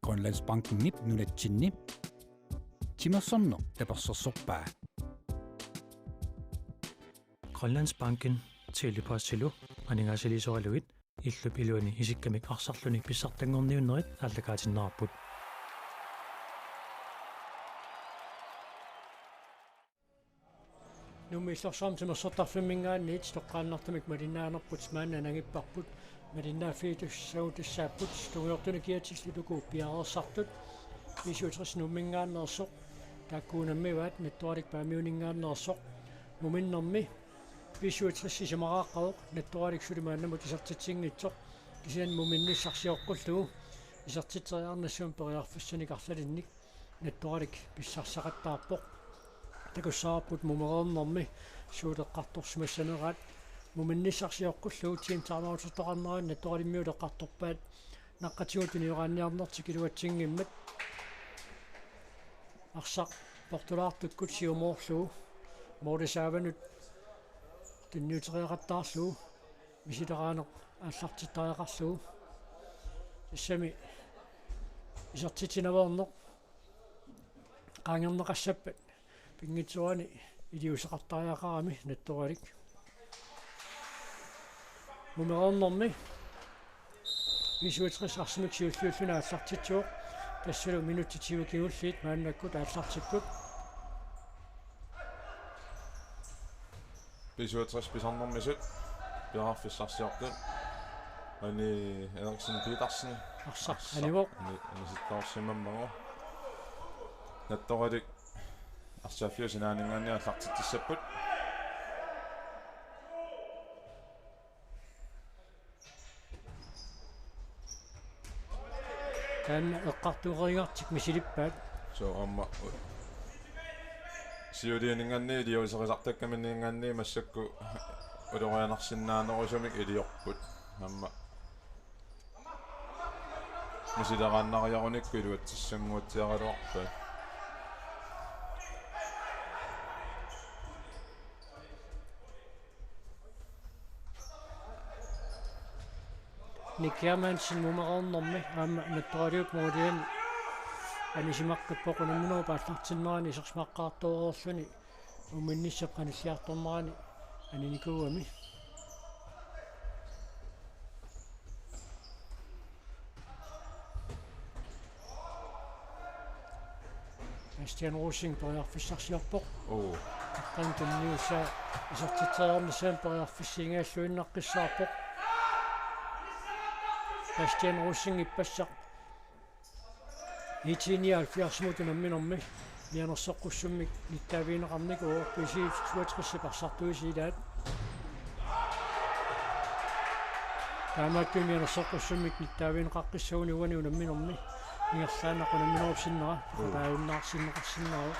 Grønlandsbanken nip nunatsinni Timersorno tapersorsorpaa Grønlandsbanken telepassilu aningasilisoraluit illup iluani isikkamik arsarlunik pissartangorniunnerit ааллакаатиннаарпут Nummisorsom timersortarfimmingaanniit toqqaannartamik malinaanerput maanna nangipparput malinaafiitussautiссааппут тугиортуна киатиллутуку пиареерсартут висуутрис nummingaannersoq тааккуунаммиваат наттуарик паамиунингааннерсоq муминнэрми висуутрис симарааққавоқ наттуарик сулимааннамут исертитсингитсоқ кисиан муминниссарсиоққуллугу исертитсериарнассуун периарфуссаник арлалинник наттуарик писсарсақаттаарпоқ такуссаарпут мумерернэрми суулеққарторсимассанераат муминниссарсиоққуллугу тиимтаамаутертоқарнерaan наттуалиммиулеққарторпаат наққатигутуни юраанниарнертик илуатсингиммат арсақ портулаартуккут сиумоорлугу моорисааванут тинниутериақаттаарлугу мисилераанеқ ааллартиттариақарлугу иссами исертитинаваернеқ qaangerneqassappat pingitsuani iliusaqartariaqarami nattualik mumerernermi visuutris arsimik siulluulluna аллартитсуоq тассалу минуттитивакиуллиит мааннаккут ааллартиппут visuutris pisarnermisut piararfissarsiortut ani Eriksen Petersen арсақ аливоқ аниситтаорсимаммагу натторалик арсаафиусинаанингааниа аллартиттиссаппут тан эққартуерингартик мисилиппаат so amma siulianingaanni iliusеқисартаккаминниингаанни массакку улорианарсиннаанерусумик илиорпут амма мисилерааннариаруникку илуатсиссангуутсиаралуарпаа никиамаансин мумерернэрми аама натторалиук муулиан анисимаққиппоқунамминеру пааллартиннерани исерсмаққаартуерерлүни уминниссеққаниллиарторнерани аниникууами Christian Rosing периарфиссарсиорпоқ оо қантунниуса исертитсеернисаан периарфиссиингааллуиннаққиссаарпоқ Christian Rosing иппассақ итиниал фиарсмутунамминерми нианерсоққуссуммик ниттаавиинеқарнику писиит суатриссақарсартуисилаат таамааттуми нианерсоққуссуммик ниттаавиинеқаққиссагуни уаниунамминерми ингерлаанақунамминерупсиннера таавиннаарсиннеқарсиннеру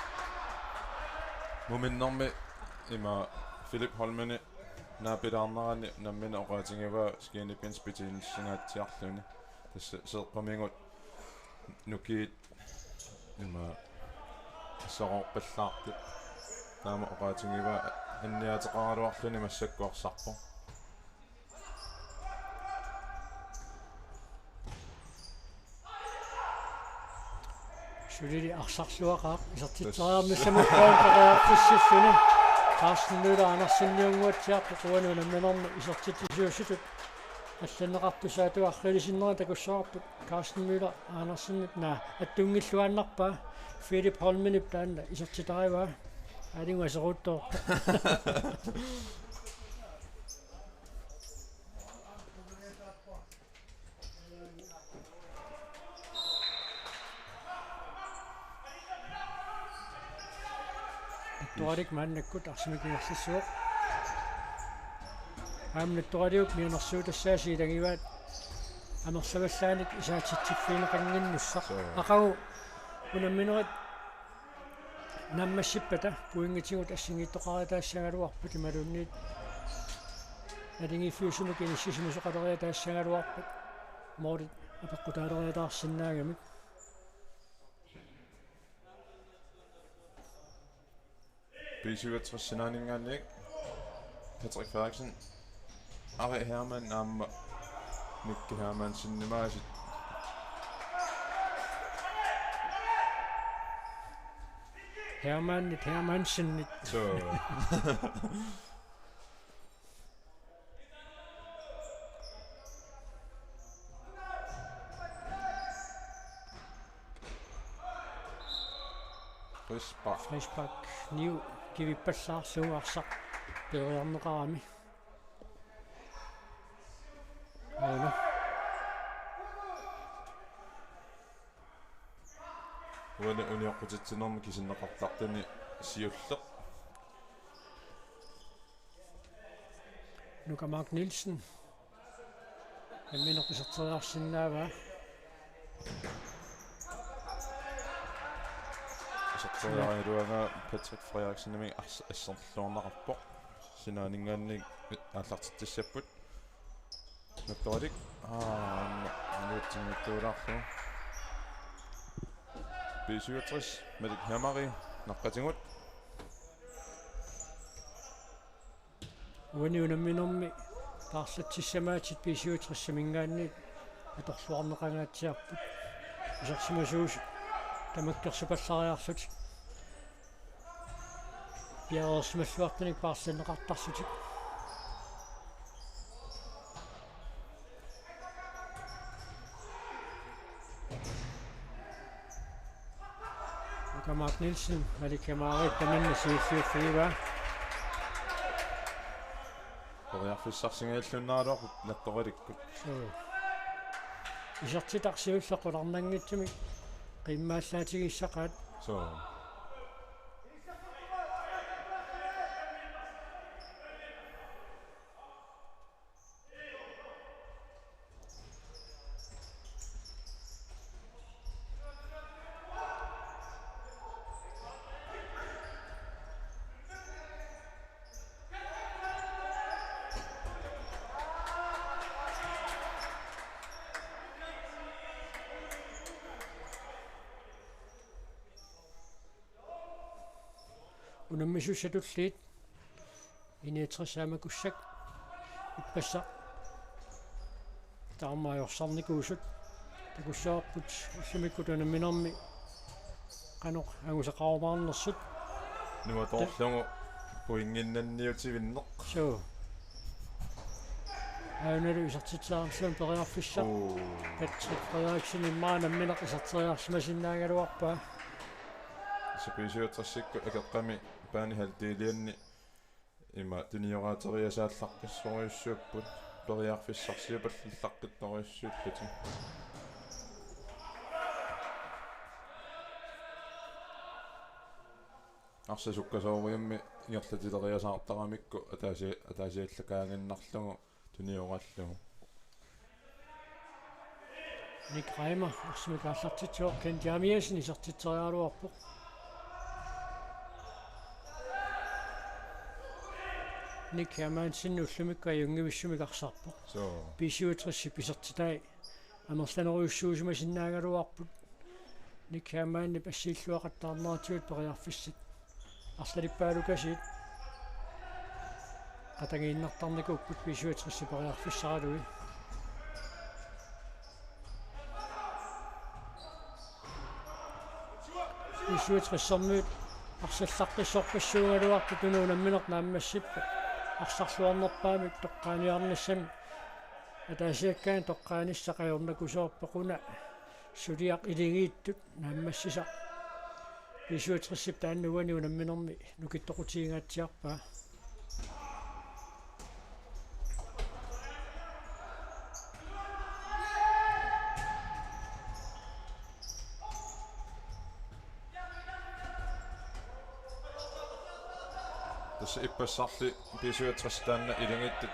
муминнэрми има Philip Holmene наапилаарнерани наммина оqaатингава скианиппинспитиинссингаатсиарлуни тасса сеэппамингут нукиит има сорорпаллаартит таама оqaатингава анниатеқаралуарлуни массаккуарсарпо сулили арсарлуақаа исертитсериарнссамуккаан Carsten Müller анерсинниунгуатсиарпу туануунамминерми исертитсиуссутут алланеқартусаатуаррилисиннера такуссаарпут Carsten Müller анерсиннут наа аттунгиллуааннарпаа Philip Holmeniп таанна исертитариваа алингуасеруттоо туарик мааннаккут арсимикингерлиссуоқ аамнаттуалиук миунерсуутассаасиилагиваат амерлаваллааник исаатитсиффиинеқангиннуссақ ақагу унамминерит наммассиппата пуингитигут ассингиттоқаратаассагалуарпут ималуунниит алингиффиусумик иниссисимусоқалериатаассагалуарпут моорит апеққутаалериатаарсиннаагамик Bisuugatsrassinaaningaanniik Patrick Frederiksen Ari Hermann aamma Nikke Hermann sinnimaasit Hermansen Så Frisbak. Frisbak niu kivippallaarluarsa periarneqarami aina Uani uniaqqutitsinnermi kisinneqartartani siulleq. Luka Mark Nielsen амминеқисертериарсинаава Isartoriaruanga Patrick Frederiksen ассерлуорнақарпоқ синаанингааник ааллартиттиссаппут натторик ануутсингиттуулаарлу B67 Medik Hermari наққатингут униунамминерми таарлатсиссамаатит писиутриссамингаанни аторлуарнеқангаатсиарпут исерсимасуус тамаккерсупаллариарлут пиаерсмаллуартаник паарсинеқартарсутик Mark Nielsen Medik таминна сиуффиуффигива Кориарфиссарсингаиллуннаалуарпут натториликкут исертитарсиуллеқуларнангитсуми қиммааллаатигиссақаат so унаммисуссатуллиит иниатрисаамакуссак иппасса таамаайорсарникуусут такуссаарпут уллумиккутунамминерми канеқ агусақармаарнерсут нуаторлугу пуингиннанниутивиннеқ соо аунеру исартитсаарсуун периарфисса Patrick Frederiksen иммаанамминеқ исартериарсимасиннаагалуарпаа саписиутрассикку акеққами паани халтиилианни има туниораатериасааллаққиссориуссууппут периарфиссарсиапаллаққитториуссууллути арсасуккасоориумми ингерлатилериасаартарамикку атаасиаллакаангиннарлугу туниораллугу Nick Reimer арсимикааллартитсоо Ken Jamiasen исартитсериалуарпоқ Nick Hermansen уллумикка юнгивиссумикарсарпоқ so писиутрисси писертитай амерланеруйуссуусимасиннаагалуарпут Nick Hermanni пассииллуақаттаарнаатиут периарфиссит арлалиппаалукасит атагииннартарникууппут писиутрисси периарфиссаралуи писиутриссэрмуут арсаллаққиссорпассуунгалуарпут тунуунамминеқ нааммассиппа арсарлуарнерпаамик тоққааниарнассами атаасиаккаан тоққааниссақайорнакусоорпақуна сулиақ илигииттут нааммассиса писиутриссип тааннуани унамминерми нукиттоқутиингаатсиарпаа tässä ippassarli pisuutrastaanna ilungittut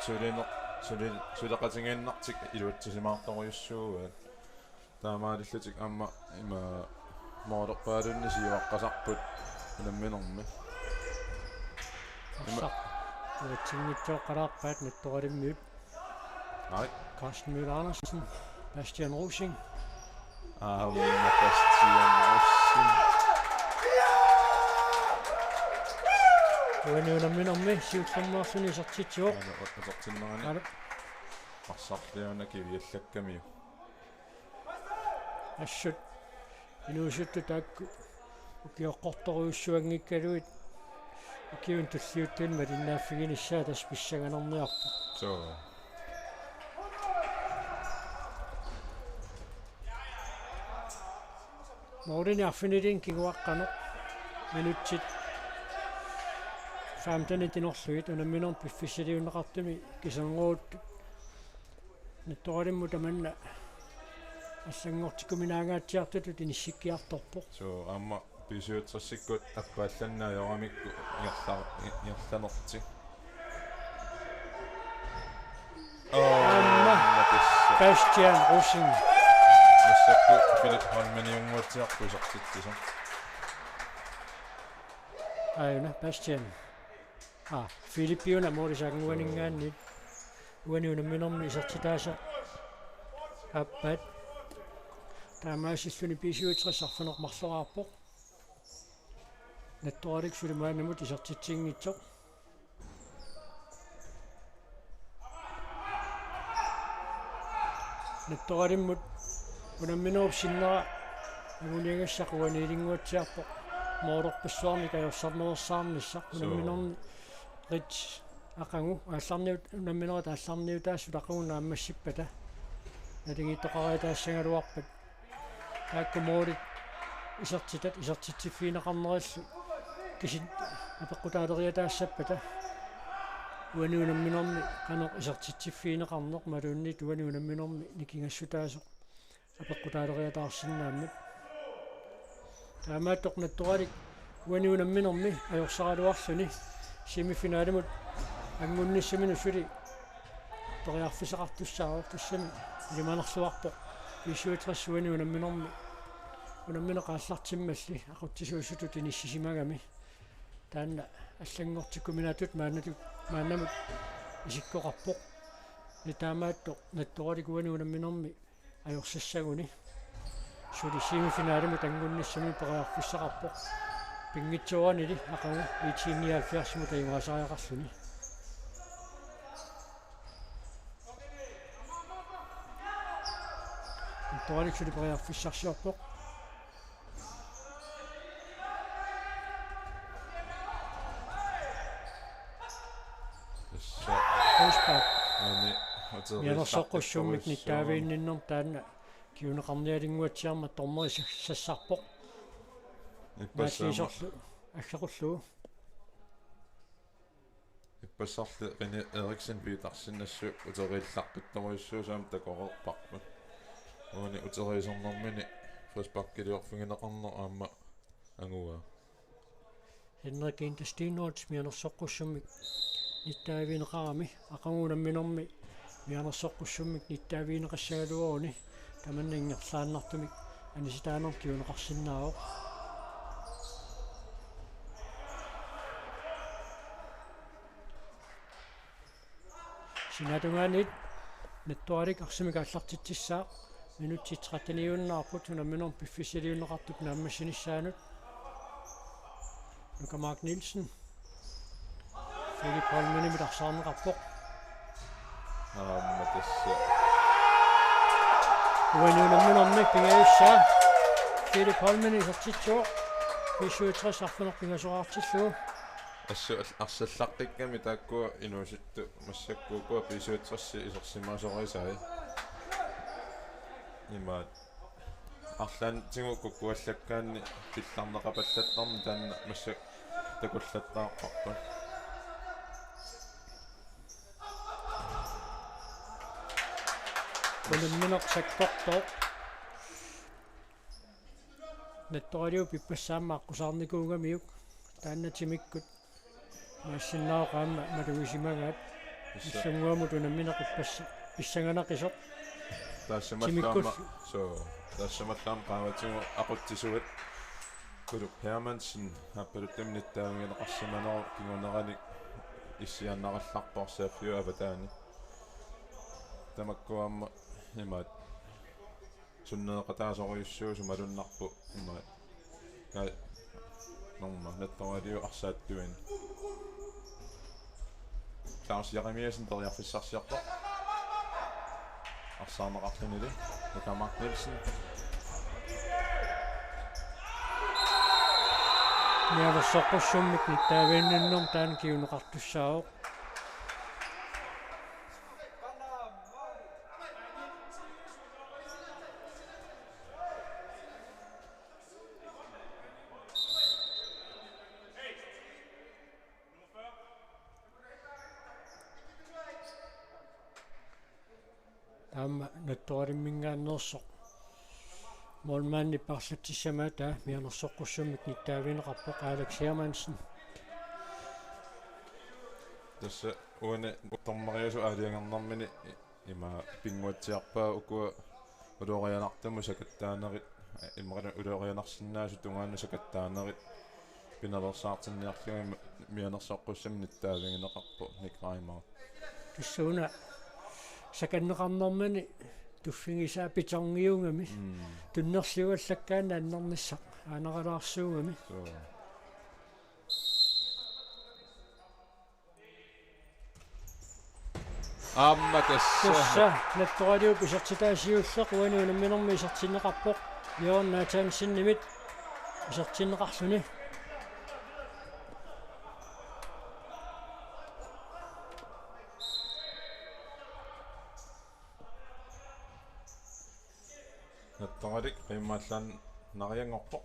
suleqatiginnartik iluutsisimaartoriussuugaat taamaalillutik amma ima moorerpaalunni siuaqqasarput unamminermi уатсингитсооқалаарпаат натторалиммиут nej Carsten Müller Andersen Bastian Rosing Bastian Rosing уаниунамминерми сиутсэрмаарсуни исартитсоо аторtinnerani арсарлиуна кивиаллаккамиу ассут инуусутту таакку ukiоққорторуйуссуангиккалуит укиун туллиуттуун малиннааффигиниссаа тас писсаганерниарпу So. Morten arfinidin kiguaqqano minutsit 15 tinorluit unamminor piffissaliunneqartumi kisanguut nattoralimmu tamanna аллангортикуминаангаатсиартуту тинissиккиарторпо So amma pisuutersikkut аппаалланнаajорамикку иерланерти. Amma Bastian Rosen Массакку Филип Холмениунгуатсиарпусартиттиса. Ayuna Bastian Filippiuna morisaaguaningaanni uaniunamminormi isartitaasa аппат таамаасиллуни писиутрissarfunermarlorаарpo натторалик сулимаанамут исартитсингитсо натторалиммут унамминеруп синнера агуниагассақуаниилингуатсиарпо моорорпассуарни каёрсарнерсаарнisса унамминерни рит ақангу аалларниут унамминерат аалларниутаассу тақуна аммассиппата налигиттоқариатаассангалуарпат тааккумоорит исартитсиффиинеқарнериллу кисит апеққутаалериатаассаппата уаниунамминерми канеқ исартитсиффиинеқарнеқ малуунни туаниунамминерми никингассутаасоқ апеққутаалериатаарсинааммат таамааттоқ натторалик уаниунамминерми аёрсаралуарлуни семифинаалимут ангунниссамину сули ториарфисеқартуссаа тассами илиманерлуарпо писуутрассуани унамминерми унамминеқааллартиммалли ақутсисуусуту тиниссисимагами таанна аллангортиккуминатут маанамут исиккоқарпоқ нитаамаатто наттораликуани унамминерми аёрсассагуни сули семифинаалиму тангунниссами периарфиссеқарпоқ пингитсуанили ақагу итиниаффиарсиму таимаасариақарлуни натторалик сули периарфиссарсиорпоқ Ospak. Mianersoqqussummik nittaaviinninner taanna kiuneqarnialinguatsiarma tormerisassarpoq. Maasiisorlu аггақуллуу иппассарли Рини Эриксен биитарсинассу утериилларпитторуйссуусаам такорерпарпа уни утерисернэрмини фаспаккилиорфигинеқарнер аама ангуа Henrik Intestinots mianersoqqussummik nittaaviineqarami aqanguunamminermi mianersoqqussummik nittaaviineqassagaluuruuni tamanningerlaannartumik anisitaaner kiuneqarsinnaaroq Sinatungaanit nattualik arsimik аллартитсissaa minutti 39 unamminor piffisiliunneqartuk naammassinissaaanut Luka Mark Nielsen Philip Holmenimit arsaarneqarpoq тасса uanuunamminormi pingaissaa Philip Holmen isartitsuu 57 arfuner pingasuraartilluu ассу арсаллартикками тааккуа инууситту массаккуукуа писуутсерси исерсимаасорисаи имаат арлаан тигуккуаллаккаанни пилларнеқапаллаттарни таанна массак такуллаттааққарпа Unamminor sakkortoq nattoriu pippasaamma aqusaarnikuungamiuk taannatimikkut maassinnaaoqaamma maluisimagaat issанguamut unamminor pippassa pissanganaqisоq таассамаллаама таассамаллаам qaavatigu aqutsisuat kuluk Hermansen аппалуттамниттаагинеқарсиманеру кигунерани иссианнаралларпорсааффиу аватаани тамаккуамма имаат суннеэқатаасоруйуссуусу малуннарпу имаат каа норма натторалиу арсааттуин Klaus Jeremiasen teriarfissarsiarpa Niaversoqussummik nittaaviinninnum taana kiuneqartussaaoq taama nattuarimmingaannersoq molmaanni parlatissama taa mianersoqussummik nittaaviineqarpoq Alex Hermansen tässä uune uttормариусу аалиангернэрмини има пингуатсиарпаа укуа улорианартаму сакаттаанерит иммарина улорианарсинаасу тунгаанна сакаттаанерит пиналерсаартинниарлугами мианерсоққуссами ниттаавингинеқарпо никраимаа туссууна саканнеқарнэрмани туффигисаа питорниунгами туннерлугаллаккаана аннерниссақ аанералаарсуугами амма тасса натторалиу писертитаасиуллеқ уануунамминерми исертиннеқарпоқ йоорнаатаансиннимит исертиннеқарлуни натторалик қиммааллаан нариангорпо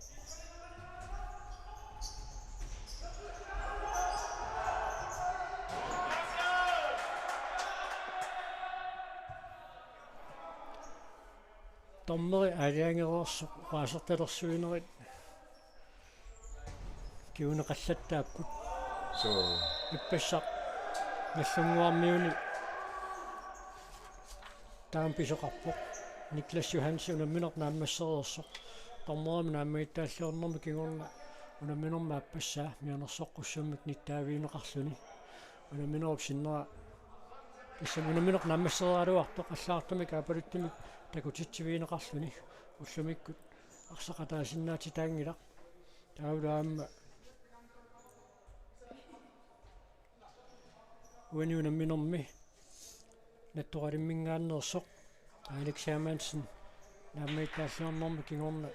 томмери алиангеруарсоқ qaasartalersuinerit kiuneqallattaapпут so иппассақ наллунгуармиуни таам писоқарпоқ Niklas Johansson unamminert naammasseriерсоқ томмерами нааммаиттааллиорнэрми кигорна унамминерма аппассаа мианерсоққуссуммик ниттаавиинеқарлуни унамминеруп синнера исса унамминеқ нааммассериалуарто қаллаартамик аапалуттимик такутитсивиинеқарлуни уллумиккут арсақатаасиннаати таангилақ таулаамма уаниунамминерми натторалиммингааннерсоқ Alex Hermansen нааммаиттааллиорнэрми кигорна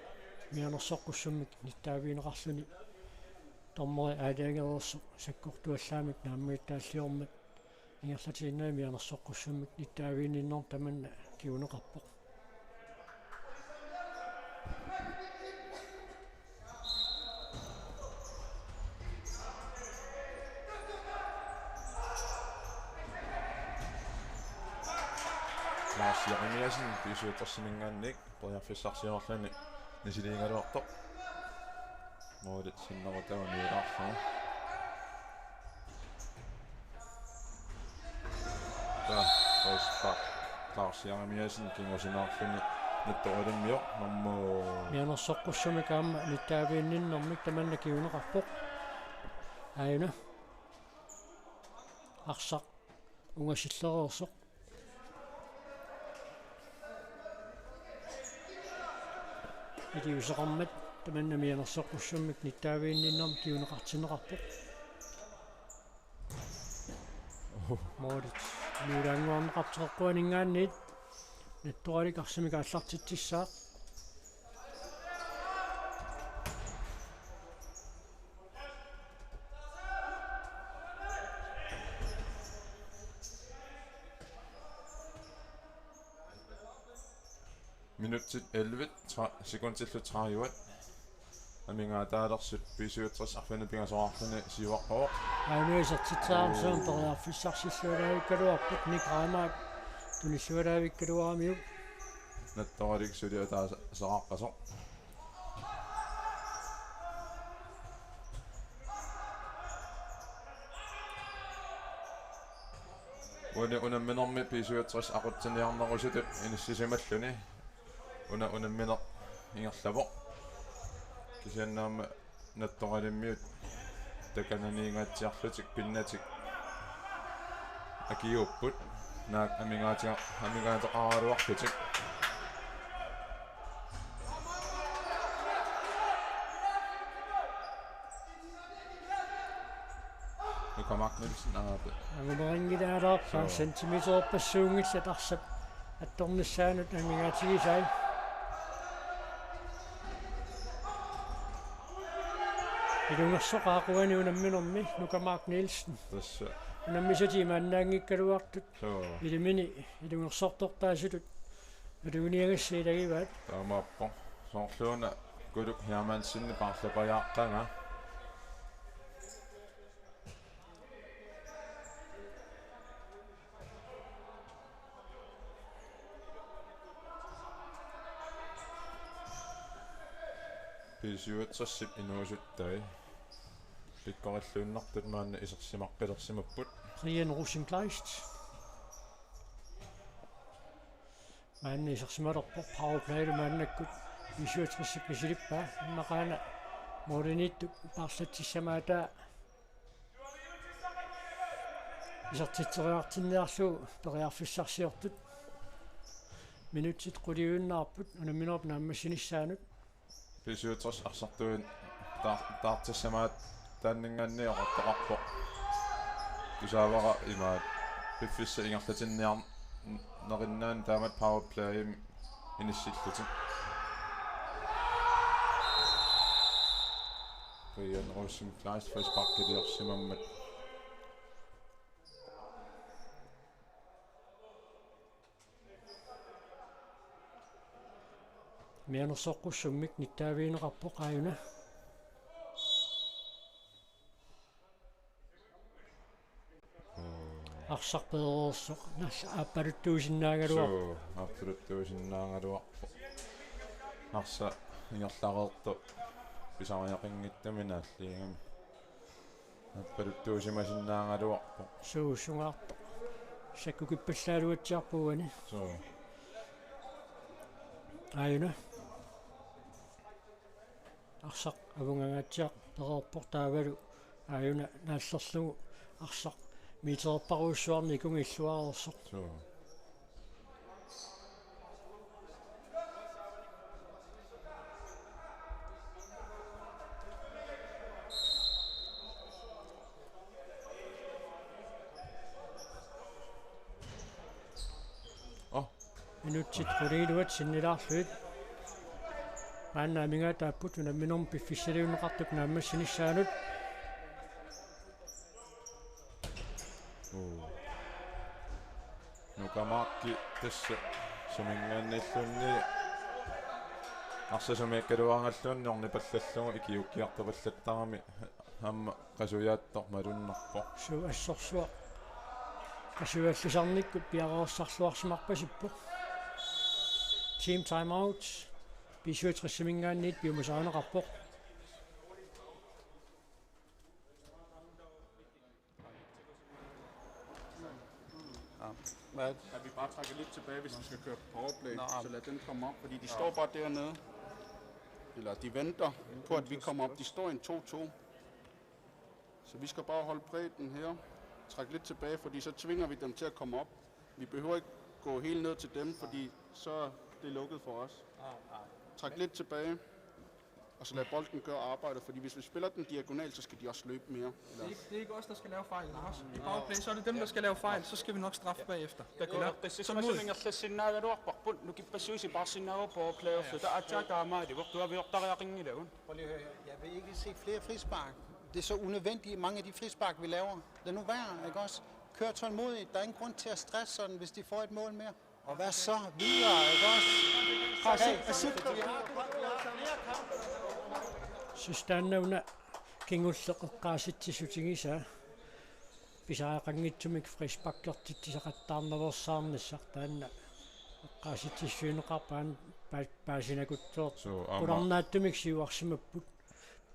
мианерсоққуссуммик ниттаавиинеқарлуни томмери аалиангеруерсо саккортуаллаамик нааммаиттааллиормат ингерлатииннаа мианерсоққуссуммик ниттаавиинниннер таманна киунеқарпоқ Lars Jeremiasen писуутэрсинингаанник приарфиссарсиорлани нисилиингалуартоқ моодит синнерутава миулаарфаа та ойспа Lars Jeremiasen кингусинаарфини натторалиммио нормоо мианерсоққуссумик аама ниттаавиинниннэрмик таманна киунеқарпоқ ааюна арсақ унгасиллереерсоқ итиусеқармат таманна мианерсоққуссуммик ниттаавиинниннэрми киунеқартинеқарпоқ моодит миулаангуарнеқартеққуанингаанниит натторалик арсамик ааллартитсissaaq минутсит 11 секундтиллу 30 амингаа таалерсут писуутсерс арфана пингасоарлуни сиуарпавоқ аануисертитсаарсуун периарфиссарсиллуалаагиккалуарпут никраамаак туниллуалаавиккалуарамиу натторалик сулиа таа сааққасоқ унамминерми писуутсерс ақутсиниарнерусутут иниссисималлуни унамминер ингерлавоқ кисианнаама натторалиммиут такананиингаатсиарлутик пиннатик акиуппут наак амингаатеқаралуарлутик укамакнилсин аапе агумерингилаалаарпаа сантиметерпассуунгиллат арсап атторнissaanут амингаатигисай Ilungersoqaaquani unamminormi Luka Mark Nielsen. Tässä. Unammisatiimaannaangikkaluartut. Joo. Ilimini ilungersortortaasutut. Uluniagassiilagivaat. Taamaappo. Sorluuna kuluk Hermansinni parlaqajaqqanga. Pisuutsassip inuusuttai. Pikkorilluunnartut maanna isersimaqqilерсимаппут. Rian Rosenkleist. Maanna isersimalerpor powerplaylu maannakkut. Pisuutsrassip misilippa. Naqaana mooriniittuk parsatsissamaata. Isertitseriartinniarlu periarfissarsiortut. Minutsit quliuunnaarput unamminerp naammassinissaanut. Pisuutras arsartuun taartissamaat тааннингаанни оqartaqarpoq тусаавара имаат пиффисса ингерлатинниар нериннаан таамат power play иниссиллутик Brian Rosenkleist фэйсбаккилиорсимаммат Mianersoqqussummik nittaaviineqarpoq aayuna. Arsarpeerorsoq nassa appaluttuusinnaagaluar. So appaluttuusinnaangaluarpo arsa ingerlareertu pisariaqinngittamina аллиигами appaluttuusimasinnaangaluarpo Suussungaarpo. Sakkukippassaaluatsiarpuani. so Aayuna. Arsaq avungangaatsiaq pereerpor taavalu aayuna naallerlugu arsaq miiterparuussuarni ikungilluarersoq. so Minutsit quliiluat sinnilaarluit. Maanna minga taapput unamminorm piffissaliunneqartuk naammassinissaalut. Nukamakki tässä sumingaannillunni арсасумиаккалуаангаллуунни орнипаллаллугу икиуккиартупаллаттарами аама qasuyaattor malunnerpo Su assorsua. Qasuallusarnikkut piareersarluarsimarpasippo. Team timeouts. Pisuutrassumingaanniit piumusaaneqarpoq. At vi bare trækker lidt tilbage, hvis vi skal køre powerplay, så lad dem komme op, fordi de står bare dernede. Eller de venter på, at vi kommer op. De står i en 2-2. Så vi skal bare holde bredden her. Trække lidt tilbage, fordi så tvinger vi dem til at komme op. Vi behøver ikke gå helt ned til dem, fordi så er det lukket for os. Træk lidt tilbage, og så lad bolden gøre arbejdet, fordi hvis vi spiller den diagonalt, så skal de også løbe mere. Eller... Det er ikke os, der skal lave fejl, Lars. I powerplay, så er det dem, der skal lave fejl, så skal vi nok straffe bagefter. Så jeg vil ikke se flere frispark. Det er så unødvendigt, mange af de frispark, vi laver. Lad nu være, ikke også? Kør tålmodigt. Der er ingen grund til at stresse sådan, hvis de får et mål mere. Og hvad så videre, ikke også? Sustaannauna kingulleqeqqaasitsisutigisa pisaaqanngitsumik frisbakkertittisaqattaarnaversaarnissaq taanna eqqaasittissuuneqarpaan paasinakuttoor so ularnaattumik siuarsimapput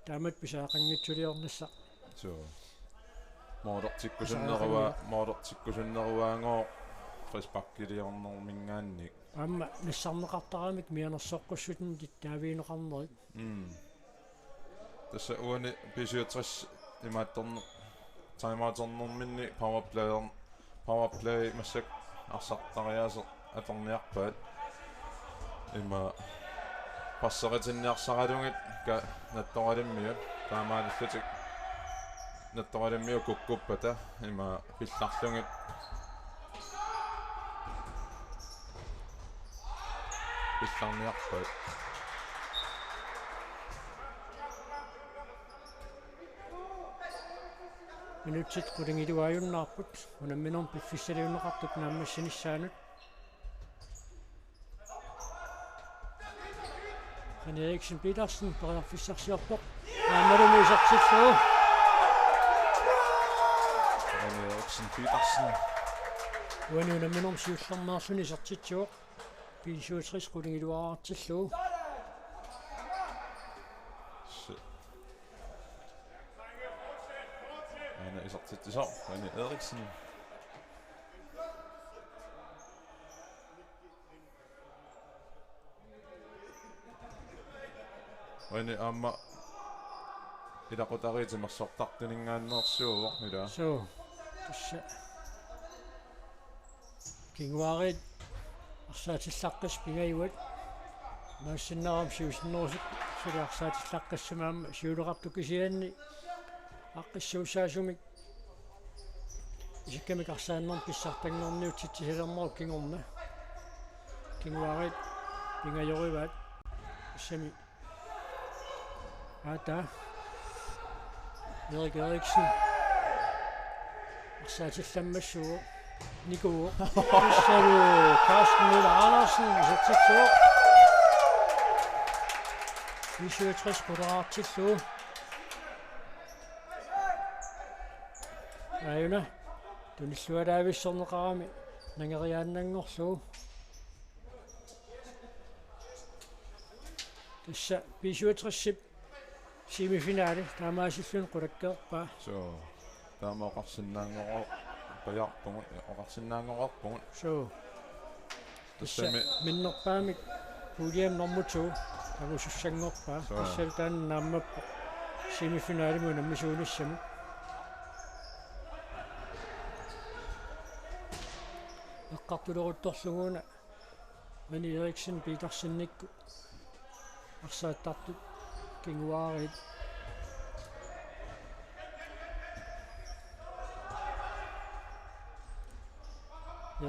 taamat pisaaqanngitsuliornissaq so moordertikkusunneruaangoo frisbakkiliornermingaannik amma nassarneqartaramik mianersoqqussutin tittaaviineqarnerit tässä uani pisuutras imaattorn timeoutornerminni powerplay massak arsartariaase atorniarpaat ima passeritinniarsaralungit ka nattoralimmiu taamaalullutik nattoralimmiu kukkuppata ima pillarlungit pillarniarpaat минутсит qulingilуаюннаарпут унамминорм пиффиссалиунеқартут нааммассинissaanут René Eriksen Petersen периарфиссарсиорпоқ аамалумисартиллуу René Eriksen Petersen унамминорм сиуллэрмаарлуни сартитсуоқ пилсуутрис qulingilуаартиллуу René isartittisor René Eriksen René amma ilaqutariitimersortartuningaannersuuvoq ila so tassa кингуарит арсаатиллаққис пигаюат массиннерам сиусиннерусик сулиарсаатиллаққиссамаама сиулеқарту кисианни аққиссуусаасумик исиккамик арсааннерм писсартангорниут титсилермоо кингорна кингуарит пигайориваат сами ата Erik Eriksen арсаатилламмассуу Nico Carsten Müller Andersen så 67 kvadratilluu Ayuna tunillualaavissorneqarami nangeriaannanngorluu tassa 67 semifinale taamaasillun qulakkeerpaa so taamaaqarsinnaangoro pajarpungut oqarsinnaangorarpungut so tassami minnerpaamik puliam normutu agusussangorpaa tassal taan naammappa semifinalimu nammisuunissamu eqqartuleruttorluguuna René Eriksen Petersennikku arsaattartut kinguaarit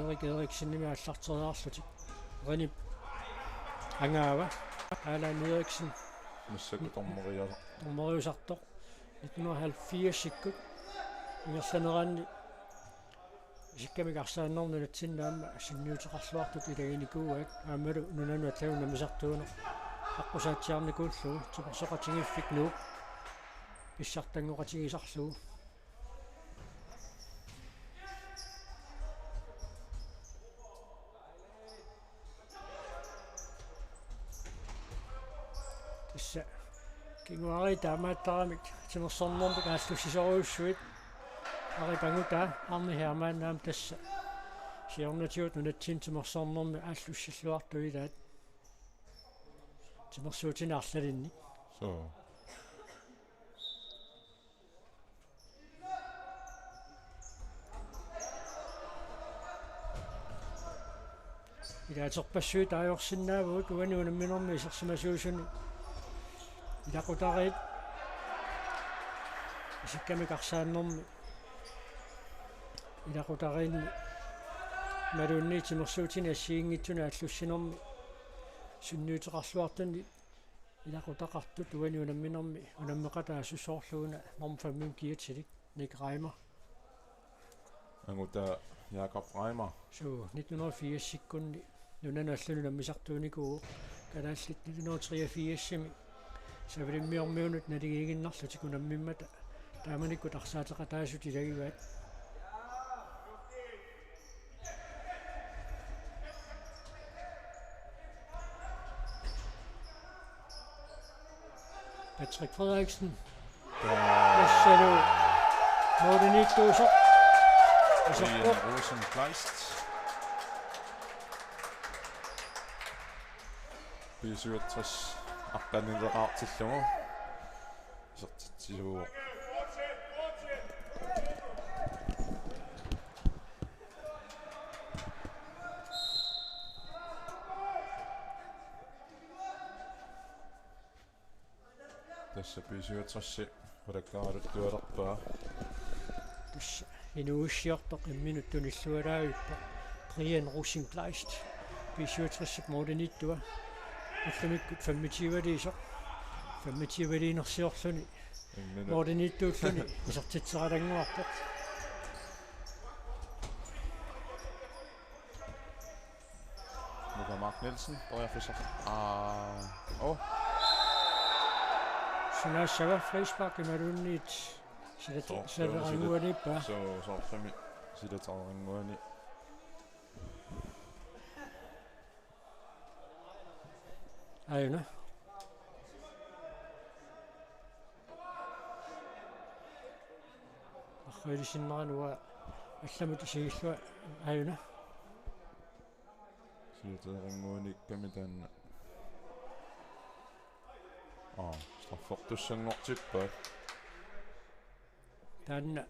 Erik Eriksen nimi аллартериарлутик René ангаава Allan Eriksen mussakku tormeriasa tormeriusartoq 1970 sikkut ingersaneranni sikkamik arsaannornulutsinnaamma sinniuteqarluartut ilaginikuuat aamalu nunanu atlauna misartuuna аққусаатсиарникууллуу типерсоқатингиффик нуу писсартангоқатигисарлуу тисса кингуари таамааттарамик тимерсорнэрмик ааллуссисоруйуссуит арипангута арни хермааннаам тасса сиорнатиут нунатсин тимерсорнэрми ааллуссиллуартуилаат тимерсуутинаарлалинни so илаатерпассуит аажорсиннаавут уаниунамминорми исерсимасуусуни илақутарит исиккамик арсааннэрми илақутаринни малуунни тимерсуутини ассиингитсуна аллуссинерми сунниутеқарлуартани илақутақартут уаниунамминерми унаммеқатаа суссоорлууна нормфаммим киатсилик Nick Reimer anguta Jakob Reimer so 1984 sikkunni nunanuallunu nammisartuunikuu kalaallit 1983 savilimmiormiunut naligiiginnarlutik unammimmata taamanikkut arsaateqataasut ilagivaat Patrick Frederiksen. Vassalo. Mordenittuuso. Ian Rosenqvist. B67 aqqanileraartillugu. Isertitsisuu. Tässä B67 qulakkaarutualerpaa. Tässä inuussiortoq imminuttunillualaavippa Brian Rosenqvist B67 mordenittua. Ullamikkut 25-liisoq фаммитивалиинерсиорлүни Ingen моординитtuullүни исертитсералангуарпоқ Luka Mark Nielsen, Dorian Fischer. сунаассава фрисбак ималуунниит силерангуаниппа Så femi silataaringuani. аюна архаилисиннарануа алламут исигиллуа аюна Silataaringuani kamitaanna. Straffortussangortippaat. таанна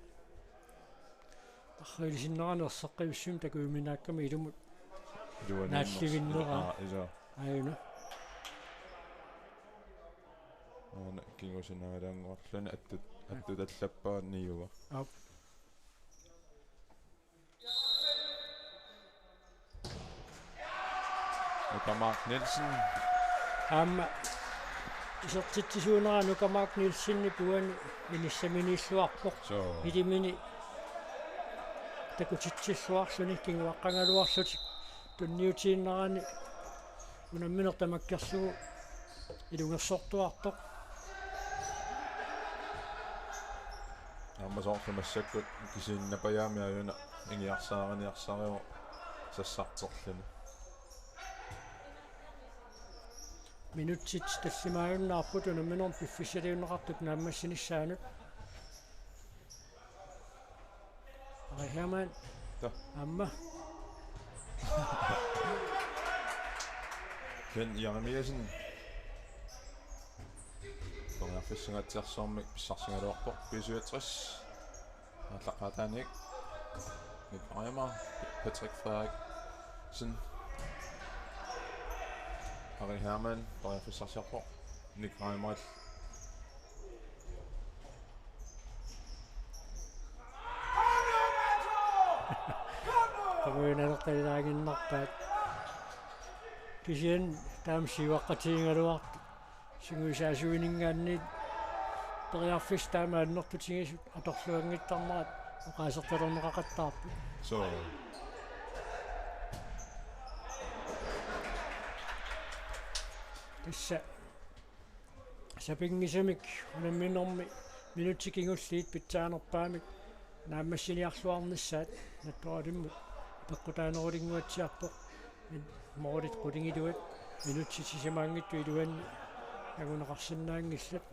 архаилисиннаранерсеққивиссум такуиминаакками илумут наалливиннера Isa. аюна Kingusinaalaanguarluni attutallappaanniuga. ап Luka Mark Nielsen. амма исертитсуунерану камаак нилсинни пуани миниссаминиллуарпоқ Så илимини такутитсиллуарлуни кингуаққангалуарлути тунниутииннерани унамминертамаккерлугу илунгерсортуартоқ аммасоорфамассаккут кисииннапаяамиаюна ингиарсаарниарсариу сассартерлуни. минутсит таллимааюннаарпут унамминерм пиффисалиуннеқартут нааммассиниссаанут арихаман Да. амма Ken Jeremiasen. Dorian Fischer pissarsingaluarpoq 67. Atlaqaataanik. Nick Reimer, Patrick Frederiksen. Harry Hermann, Dorian Fischer, Nick Reimer. тамуиналерталаагиннарпаат кисиан таамсиваққатиингалуарт сингуисаасуинингаанни периарфис таамааннэртутигисут аторлуангиттарнерат оқаасерталернеқақаттаарпу Så тасса сапингисамик унамминерми минутсикингуллиит питсаанерпаамик нааммассиниарлуарниссаат натторалиммут пеккутаанерулингуатсиарпоқ моорит qulingилуат минутсисисамаангитту илуанни агунеқарсинаангиллат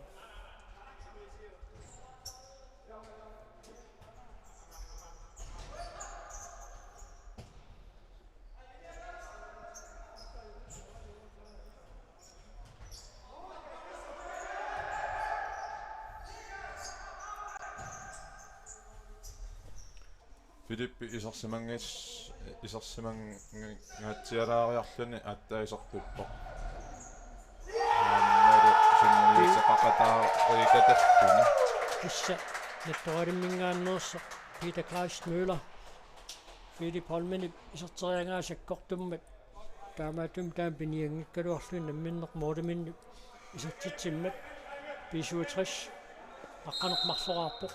Filippi isarsimangaatialaariarluni аттаисартуппоq. Нааммалу синниисеқақатаа рикаталлуни. тасса натторалиммингааннерсо Peter Klaus Møller Philip Holmeni исертериангаасаккортуммат таамаатум таампиниангиккалуарлуни намминнеқ моодаминни исертитсиммат 67 аққанеқмарлораарпоқ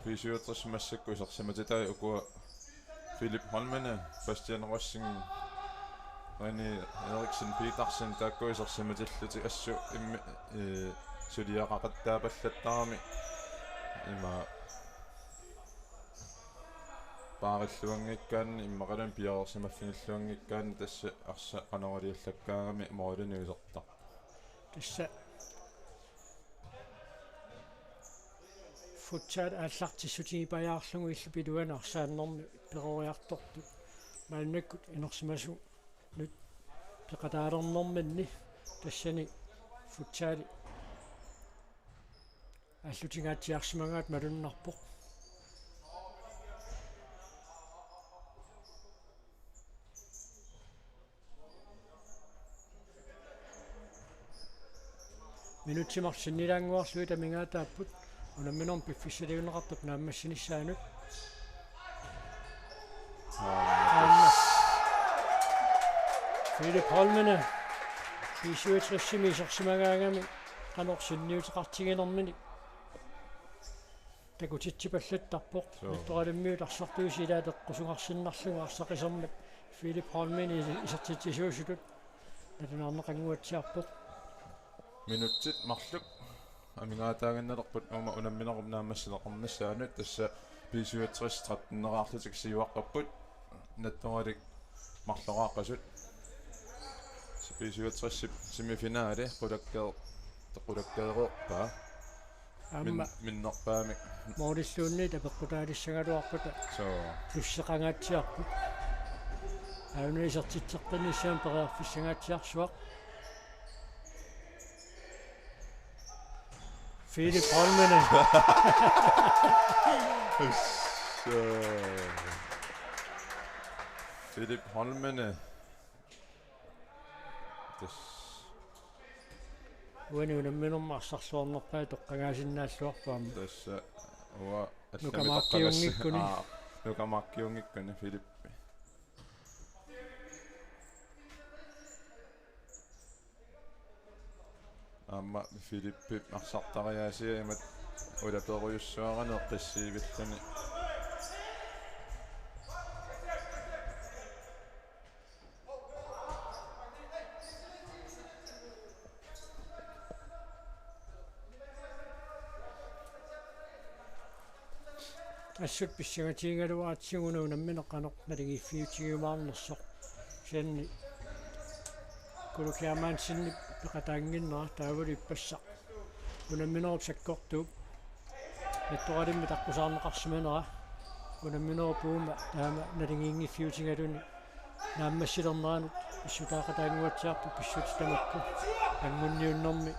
Fysiotras massakku isarsimatitari ukua Philip Holmene Bastian Rossing Rene Eriksen Petersen taakku isarsimatilluti assu immi suliaqaqattaapallattarami ima paarilluangikkaanni immaqalan piaorsimaffingilluangikkaanni tassa arsa qanoriallakkaarami moolinuisertar тасса футсаат ааллартиссутиги паяарлугу иллупилуана арсааннэрми перориарторту мааннаккут инерсимасу нут пеқатаалернэрманни тассани футсаали ааллутигаатсиарсимагаат малуннарпоқ минутсимарсиннилаангуарлуи тамингаатааппут unamminum piffissaliuneqartup naammassinissaanup Philip Holmene Pisuutrissimi isorsimagaagami qanorsinniuteqartiginermini takutitsipallattarpoq mittoralimmiut arsartuusilaa teqqusунгарсиннарлуга арсақисермат Philip Holmene isartitsisuusulut natunarneqanguatsiarpoq минутсит марлук амингаатаагинналерпут ума унамминеруп наамассилеқарнассаанут тасса писуатрис 13-нераарлутик сиуаққарпут натторалик марлорааққасут писуатриссип семифинаале qulakkeereerpaa амма миннерпаамик моориллуунни тапеққутаалиссагалуарпута луссеқангаатсиарпут аунуисертитсертаниссаам периарфиссангаатсиарсуақ Philip Holmene Philip Holmene уани унамминермаарсарсуарнерпаа тоққагаасиннааллуарпаама тасса уа нукамааккиунгиккуни нукамааккиунгиккуни Philip амма Philip арсартариаасиа имат улаперуйуссуаранеэ қиссиивиллани ассут писсагатиингалуаатсигуна унамминеққанеқ налигиффиутигимаарнерсоқ сианни кулукиамаансинни пеқатаангиннера таавали иппассақ унамминеруп саккортууп натторалимми таққусаарнеқарсиманера унамминерупуума таама налигиингиффиутингалуни нааммассилернеранут иссутаақатаангуатсиарпу писсутитамакку ангунниуннэрми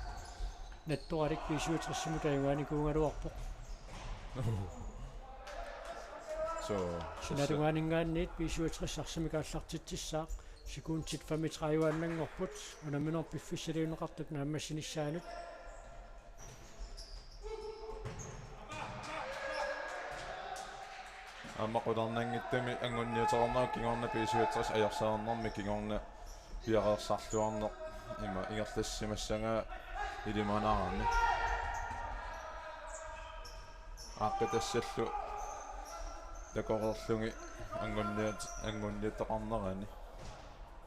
натторалик писуутриссиму таивааникуунгалуарпоқ Sinatuganingaanniit pisuutrissarсими кааллартитсissaaq сикуунтит 35-ааннангорпут унаминер пиффиссалиунеқартут нааммассинissaanут аммақулернангиттами ангунниутернаа кигорна писуутсрис аёрсаарнэрми кигорна пиареерсарлуарнеқ има ингерлассимассангаа илиманаарами ааққитассаллу такорерлунги ангунниутеқарнерани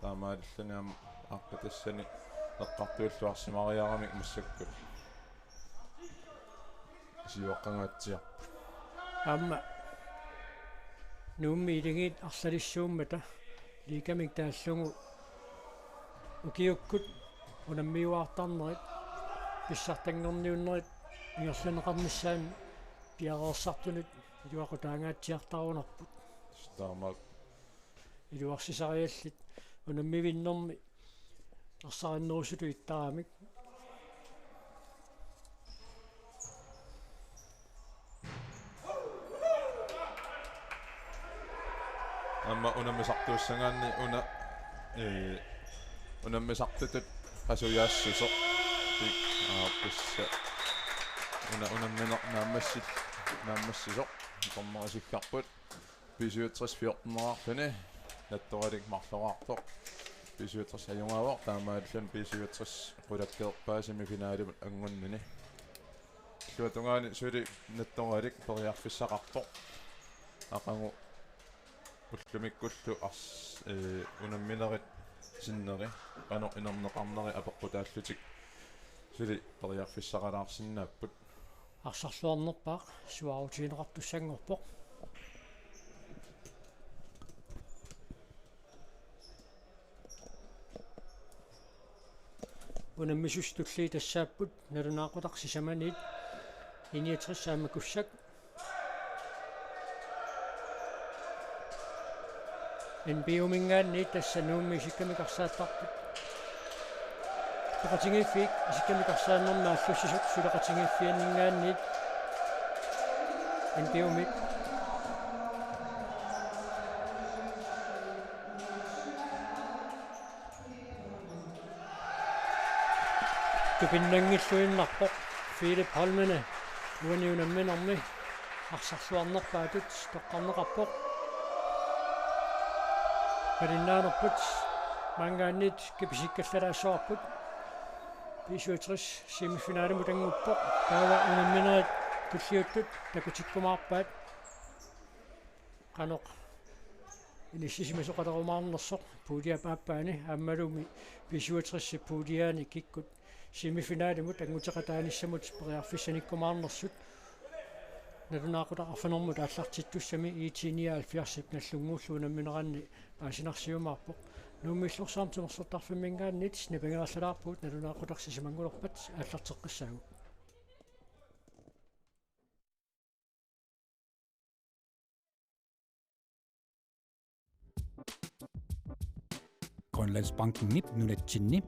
таамаалланиам ааққитассани эққартуиллуарсимариарамик массаккут сиоққангаатсиар амма нуумми илигит арлалиссууммата ликамик тааллугу укиуккут унаммиуартарнерит писсартангерниуннерит ингерланеқарниссаан пиареерсартунут илуақутаангаатсиартарунарпут таамак илуарсисариаллит унаммивиннэрми арсариннерусуту иттарамик амма унаммисартууссангаанни унаммисартутут пасуяассусо писса унамминер нааммассисо томмарисиккарпут писуутсрис 14-нерарлуни натторалик марлораартоқ писуутсрис аюнгаавор таамааллун писуутсрис qulakkeerpaa семифинаалимут ангуннини луатунгаани сули натторалик периарфиссақарпоқ ақангу уллумиккуллу арс унамминерит синнери qano inernеqarneri апеққутааллутик сули периарфиссақалаарсиннааппут арсарлуарнерпаақ суарутиинеқартуссангорпоқ унаммисус туллии тассааппут налунаақутарсисаманиит иниатрissаамакуссак эн биумингаанниит тассануумми исиккамикарсааттарпут тақатингиффик исиккамикарсааннэрнаа аллуссисут сулеқатингиффианнингаанниит эн биумик тупиннангиллуиннарпоқ Philip Holmene уаниунамминэрми арсарлуарнерпаатут тоққарнеқарпоқ палиннаанерпут мангааннит киписиккаллалаассоарпут писуатрис семифиналиму тангуппоқ таава унамминерит туллиуттут такутиккумаарпаат каноқ инисисимасоқалерумаарнерсоқ пулиап ааппаани ааммалуми писуатрисси пулиаани киккут семифиналиму тангутеқатааниссамут периарфиссаниккумаарнерсут налунаақута арфанорму тааллартиттуссами иитиниаалфиарсип наллунгууллуунамминеранни аасинарсиумаарпоқ нууммиллорсаамтумерсортарфиммингааннит напагераллалаарпут налунаақутарсисимангулерпат ааллартеққиссаагу Grønlandsbanken nip nunatsinni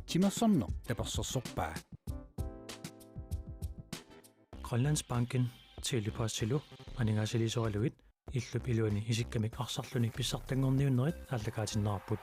Timersorno tapersorsorpaa Grønlandsbanken tilipaassilu aningaasilisoraluit illup iluani isikkamik arsarlunik pissartangorniunnerit ааллакаатиннаарпут